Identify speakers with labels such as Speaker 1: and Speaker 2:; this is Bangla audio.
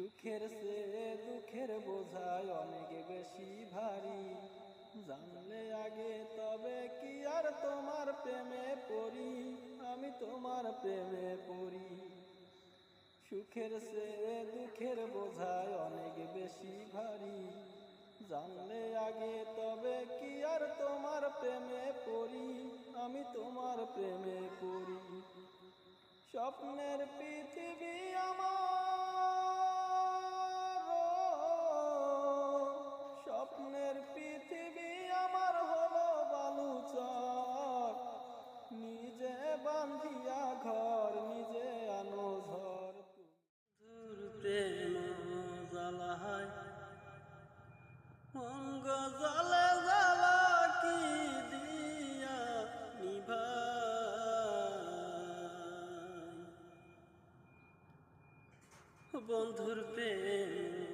Speaker 1: সুখের চেয়ে দুঃখের বোঝায় অনেক বেশি ভারী, জানলে আগে তবে কি আর তোমার প্রেমে পড়ি, আমি তোমার প্রেমে পড়ি। সুখের চেয়ে দুঃখের বোঝায় অনেক বেশি ভারী, জানলে আগে তবে কি আর তোমার প্রেমে পড়ি, আমি তোমার প্রেমে পড়ি। স্বপ্নের পৃথিবী আমার, স্বপ্নের পৃথিবী আমার হলো বালুচর, নিজে বান্ধিয়া ঘর নিজে আনো ঝড়।
Speaker 2: দূর প্রেম জ্বালায় অঙ্গ জ্বালা জ্বালা কি দিয়া নিভাই, বন্ধুর প্রেম